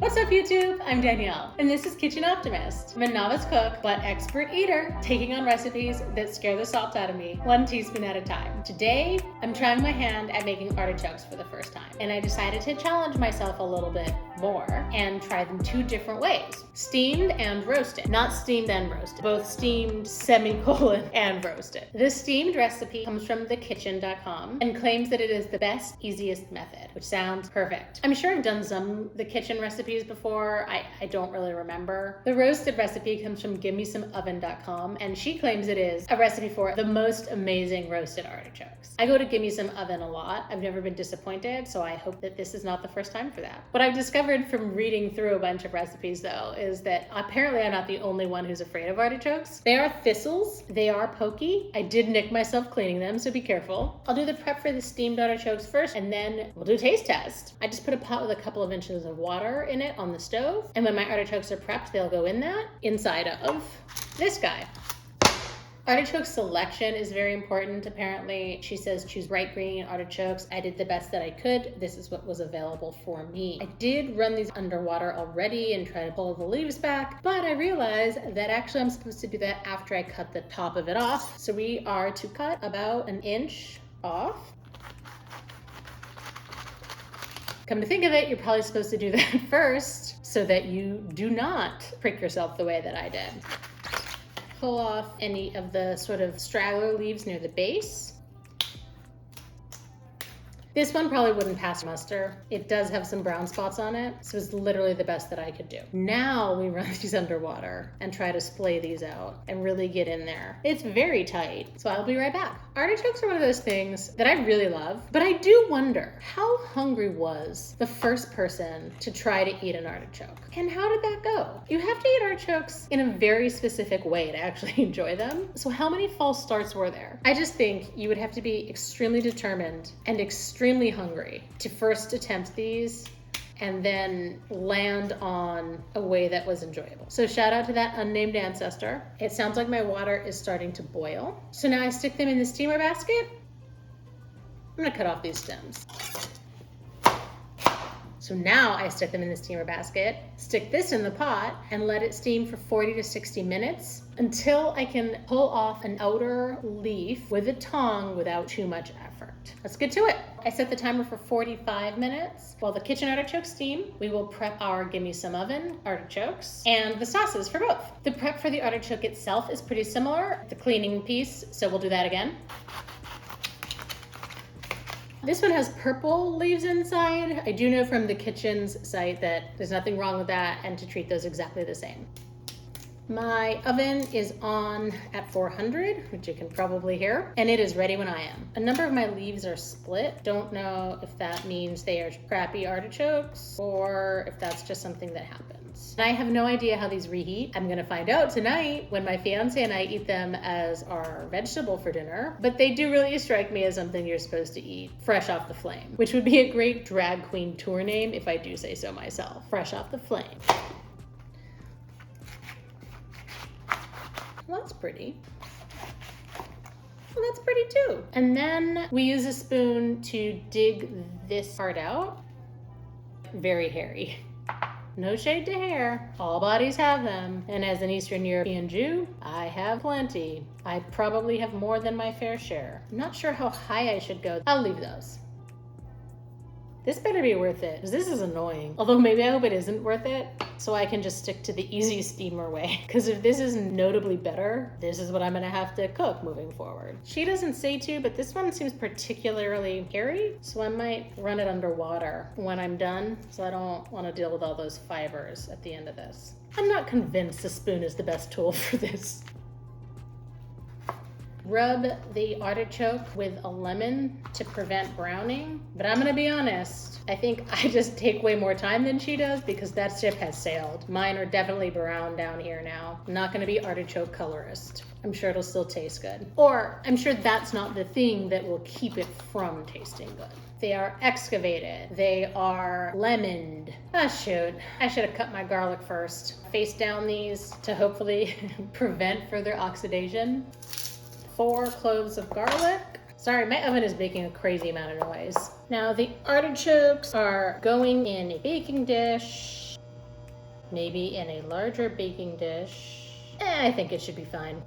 What's up YouTube? I'm Danielle, and this is Kitchen Optimist. I'm a novice cook, but expert eater, taking on recipes that scare the salt out of me, 1 teaspoon at a time. Today, I'm trying my hand at making artichokes for the first time, and I decided to challenge myself a little bit more and try them 2 different ways. Steamed and roasted. Not steamed and roasted. Both steamed, semicolon, and roasted. This steamed recipe comes from thekitchen.com and claims that it is the best, easiest method, which sounds perfect. I'm sure I've done some The Kitchen recipes before. I don't really remember. The roasted recipe comes from GiveMeSomeOven.com, and she claims it is a recipe for the most amazing roasted artichokes. I go to Give Me Some Oven a lot. I've never been disappointed, so I hope that this is not the first time for that. What I've discovered from reading through a bunch of recipes, though, is that apparently I'm not the only one who's afraid of artichokes. They are thistles. They are pokey. I did nick myself cleaning them, so be careful. I'll do the prep for the steamed artichokes first, and then we'll do a taste test. I just put a pot with a couple of inches of water in it on the stove, and when my artichokes are prepped, they'll go in that inside of this guy. Artichoke selection is very important, apparently. She says choose bright green artichokes. I did the best that I could. This is what was available for me. I did run these underwater already and try to pull the leaves back, but I realized that actually I'm supposed to do that after I cut the top of it off. So we are to cut about 1 inch off. Come to think of it, you're probably supposed to do that first so that you do not prick yourself the way that I did. Pull off any of the sort of straggler leaves near the base. This one probably wouldn't pass muster. It does have some brown spots on it, so it's literally the best that I could do. Now we run these underwater and try to splay these out and really get in there. It's very tight, so I'll be right back. Artichokes are one of those things that I really love, but I do wonder how hungry was the first person to try to eat an artichoke? And how did that go? You have to eat artichokes in a very specific way to actually enjoy them. So how many false starts were there? I just think you would have to be extremely determined and extremely hungry to first attempt these and then land on a way that was enjoyable. So shout out to that unnamed ancestor. It sounds like my water is starting to boil. So now I stick them in the steamer basket. I'm gonna cut off these stems. So now I stick them in the steamer basket, stick this in the pot, and let it steam for 40 to 60 minutes until I can pull off an outer leaf with a tong without too much effort. Let's get to it. I set the timer for 45 minutes. While the kitchen artichokes steam, we will prep our Give Me Some Oven artichokes and the sauces for both. The prep for the artichoke itself is pretty similar, the cleaning piece, so we'll do that again. This one has purple leaves inside. I do know from the kitchen's site that there's nothing wrong with that and to treat those exactly the same. My oven is on at 400, which you can probably hear, and it is ready when I am. A number of my leaves are split. Don't know if that means they are crappy artichokes or if that's just something that happens. And I have no idea how these reheat. I'm gonna find out tonight when my fiance and I eat them as our vegetable for dinner, but they do really strike me as something you're supposed to eat fresh off the flame, which would be a great drag queen tour name if I do say so myself. Fresh off the flame. Well, that's pretty. Well, that's pretty too. And then we use a spoon to dig this part out. Very hairy. No shade to hair. All bodies have them. And as an Eastern European Jew, I have plenty. I probably have more than my fair share. I'm not sure how high I should go. I'll leave those. This better be worth it, because this is annoying. Although maybe I hope it isn't worth it, so I can just stick to the easy steamer way. Because if this is notably better, this is what I'm gonna have to cook moving forward. She doesn't say to, but this one seems particularly hairy, so I might run it underwater when I'm done, so I don't want to deal with all those fibers at the end of this. I'm not convinced the spoon is the best tool for this. Rub the artichoke with a lemon to prevent browning, but I'm gonna be honest, I think I just take way more time than she does because that ship has sailed. Mine are definitely brown down here now. I'm not gonna be artichoke colorist. I'm sure it'll still taste good. Or I'm sure that's not the thing that will keep it from tasting good. They are excavated. They are lemoned. Ah, shoot. I should have cut my garlic first. Face down these to hopefully prevent further oxidation. 4 cloves of garlic. Sorry, my oven is making a crazy amount of noise. Now the artichokes are going in a baking dish. Maybe in a larger baking dish. I think it should be fine.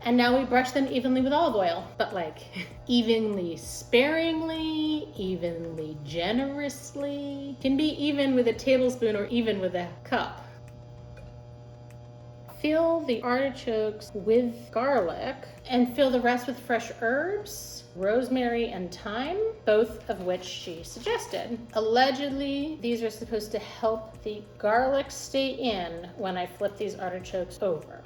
And now we brush them evenly with olive oil, but like evenly sparingly, evenly generously. Can be even with a tablespoon or even with a cup. Fill the artichokes with garlic and fill the rest with fresh herbs, rosemary and thyme, both of which she suggested. Allegedly, these are supposed to help the garlic stay in when I flip these artichokes over.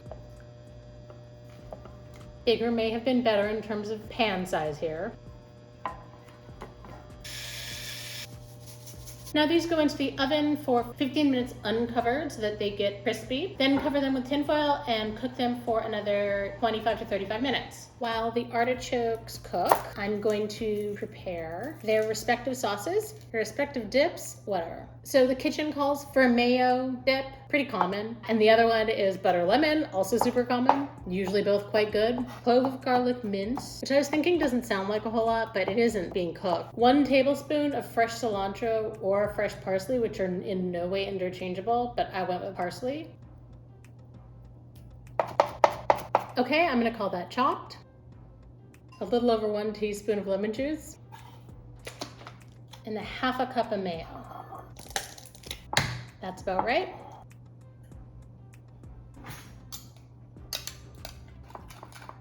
Bigger may have been better in terms of pan size here. Now these go into the oven for 15 minutes uncovered so that they get crispy. Then cover them with tin foil and cook them for another 25 to 35 minutes. While the artichokes cook, I'm going to prepare their respective sauces, their respective dips, whatever. So the kitchen calls for a mayo dip, pretty common. And the other one is butter lemon, also super common, usually both quite good. Clove of garlic mince, which I was thinking doesn't sound like a whole lot, but it isn't being cooked. 1 tablespoon of fresh cilantro or fresh parsley, which are in no way interchangeable, but I went with parsley. Okay, I'm gonna call that chopped. A little over 1 teaspoon of lemon juice and a half a cup of mayo. That's about right.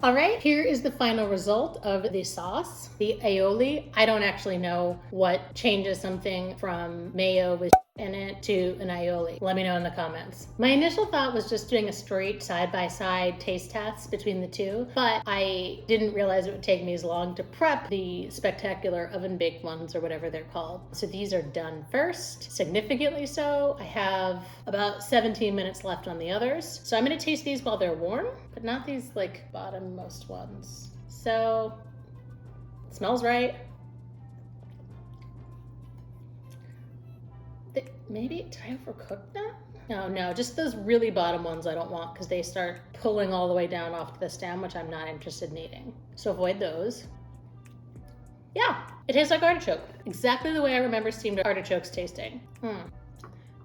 All right, here is the final result of the sauce, the aioli. I don't actually know what changes something from mayo with in it to an aioli. Let me know in the comments. My initial thought was just doing a straight side-by-side taste test between the two, but I didn't realize it would take me as long to prep the spectacular oven-baked ones or whatever they're called. So these are done first, significantly so. I have about 17 minutes left on the others. So I'm gonna taste these while they're warm, but not these like bottom-most ones. So, it smells right. Maybe, did I overcook them? No, just those really bottom ones I don't want because they start pulling all the way down off the stem, which I'm not interested in eating. So avoid those. Yeah, it tastes like artichoke. Exactly the way I remember steamed artichokes tasting.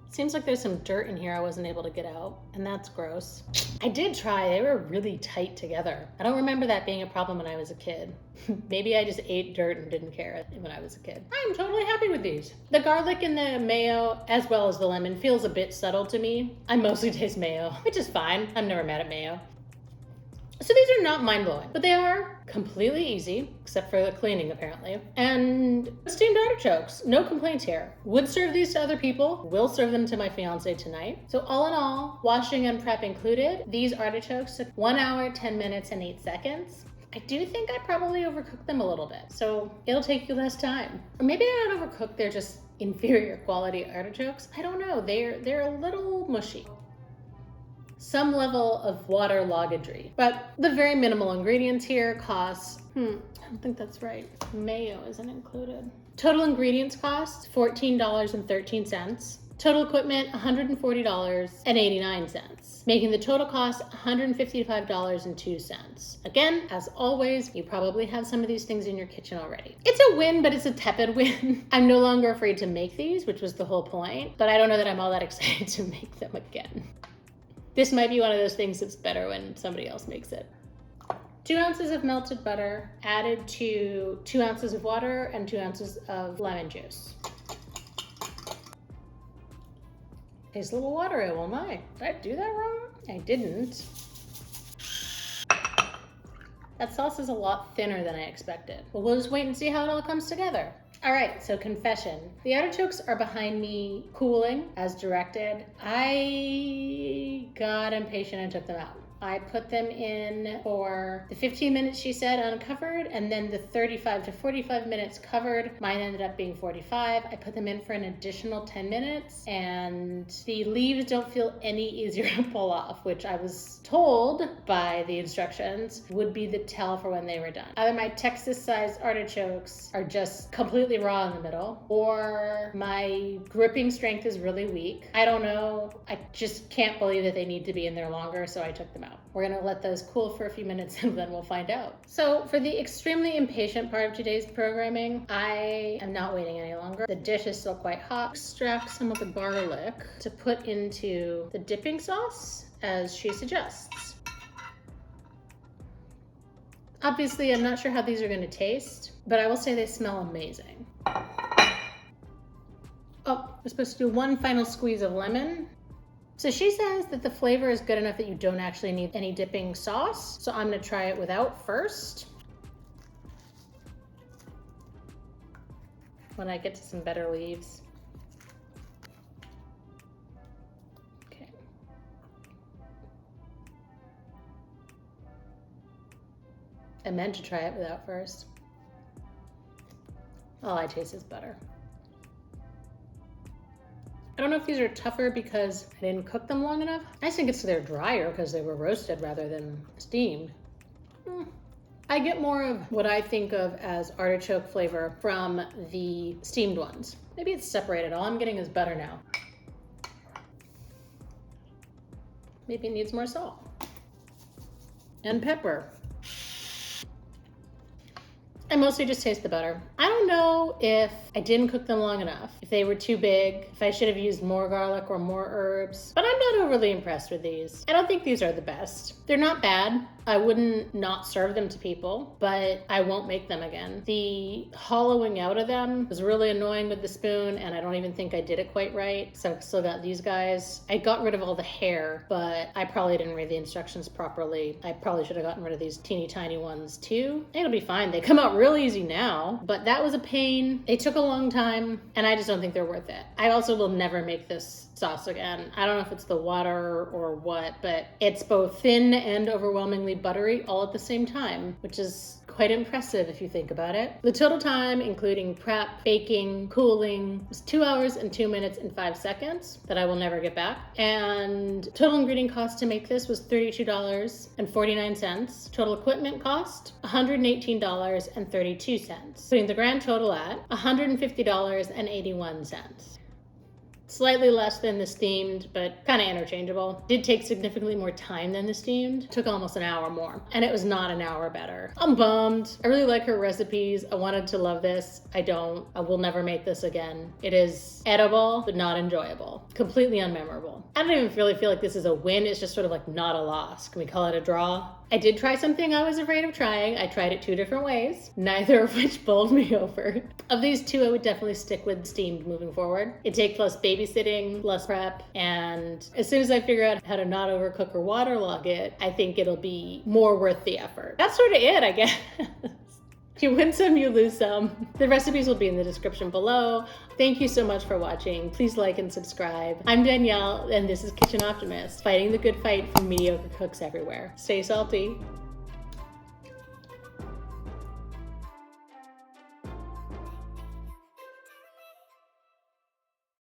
Seems like there's some dirt in here I wasn't able to get out, and that's gross. I did try, they were really tight together. I don't remember that being a problem when I was a kid. Maybe I just ate dirt and didn't care when I was a kid. I'm totally happy with these. The garlic and the mayo, as well as the lemon, feels a bit subtle to me. I mostly taste mayo, which is fine. I'm never mad at mayo. So these are not mind-blowing, but they are completely easy, except for the cleaning apparently. And steamed artichokes, no complaints here. Would serve these to other people, will serve them to my fiance tonight. So all in all, washing and prep included, these artichokes took 1 hour, 10 minutes, and 8 seconds. I do think I probably overcooked them a little bit, so it'll take you less time. Or maybe I don't overcook, they're just inferior quality artichokes. I don't know, they're a little mushy. Some level of waterloggedry, but the very minimal ingredients here cost, I don't think that's right. Mayo isn't included. Total ingredients cost $14.13. Total equipment, $140.89, making the total cost $155.02. Again, as always, you probably have some of these things in your kitchen already. It's a win, but it's a tepid win. I'm no longer afraid to make these, which was the whole point, but I don't know that I'm all that excited to make them again. This might be one of those things that's better when somebody else makes it. 2 ounces of melted butter added to 2 ounces of water and 2 ounces of lemon juice. Tastes a little watery, won't I? Did I do that wrong? I didn't. That sauce is a lot thinner than I expected. But we'll just wait and see how it all comes together. All right, so confession. The artichokes are behind me cooling as directed. I got impatient and took them out. I put them in for the 15 minutes she said uncovered, and then the 35 to 45 minutes covered. Mine ended up being 45. I put them in for an additional 10 minutes, and the leaves don't feel any easier to pull off, which I was told by the instructions would be the tell for when they were done. Either my Texas-sized artichokes are just completely raw in the middle, or my gripping strength is really weak. I don't know. I just can't believe that they need to be in there longer, so I took them out. out. We're gonna let those cool for a few minutes and then we'll find out. So for the extremely impatient part of today's programming, I am not waiting any longer. The dish is still quite hot. Extract some of the garlic to put into the dipping sauce as she suggests. Obviously, I'm not sure how these are gonna taste, but I will say they smell amazing. Oh, we're supposed to do one final squeeze of lemon. So she says that the flavor is good enough that you don't actually need any dipping sauce. So I'm gonna try it without first. When I get to some better leaves. Okay. I meant to try it without first. All I taste is butter. I don't know if these are tougher because I didn't cook them long enough. I think it's they're drier because they were roasted rather than steamed. I get more of what I think of as artichoke flavor from the steamed ones. Maybe it's separated. All I'm getting is butter now. Maybe it needs more salt. And pepper. I mostly just taste the butter. I don't know if I didn't cook them long enough, if they were too big, if I should have used more garlic or more herbs, but I'm not overly impressed with these. I don't think these are the best. They're not bad. I wouldn't not serve them to people, but I won't make them again. The hollowing out of them was really annoying with the spoon, and I don't even think I did it quite right. So I've still got these guys. I got rid of all the hair, but I probably didn't read the instructions properly. I probably should have gotten rid of these teeny tiny ones too. It'll be fine. They come out real easy now, but that was a pain. They took a long time, and I just don't think they're worth it. I also will never make this sauce again. I don't know if it's the water or what, but it's both thin and overwhelmingly buttery all at the same time, which is quite impressive if you think about it. The total time, including prep, baking, cooling, was 2 hours and 2 minutes and 5 seconds that I will never get back. And total ingredient cost to make this was $32.49. Total equipment cost, $118.32, putting the grand total at $150.81. Slightly less than the steamed, but kind of interchangeable. Did take significantly more time than the steamed. Took almost an hour more, and it was not an hour better. I'm bummed. I really like her recipes. I wanted to love this. I don't. I will never make this again. It is edible, but not enjoyable. Completely unmemorable. I don't even really feel like this is a win. It's just sort of like not a loss. Can we call it a draw? I did try something I was afraid of trying. I tried it 2 different ways, neither of which bowled me over. Of these 2, I would definitely stick with steamed moving forward. It takes less babysitting, less prep, and as soon as I figure out how to not overcook or waterlog it, I think it'll be more worth the effort. That's sort of it, I guess. You win some, you lose some. The recipes will be in the description below. Thank you so much for watching. Please like and subscribe. I'm Danielle, and this is Kitchen Optimist, fighting the good fight for mediocre cooks everywhere. Stay salty.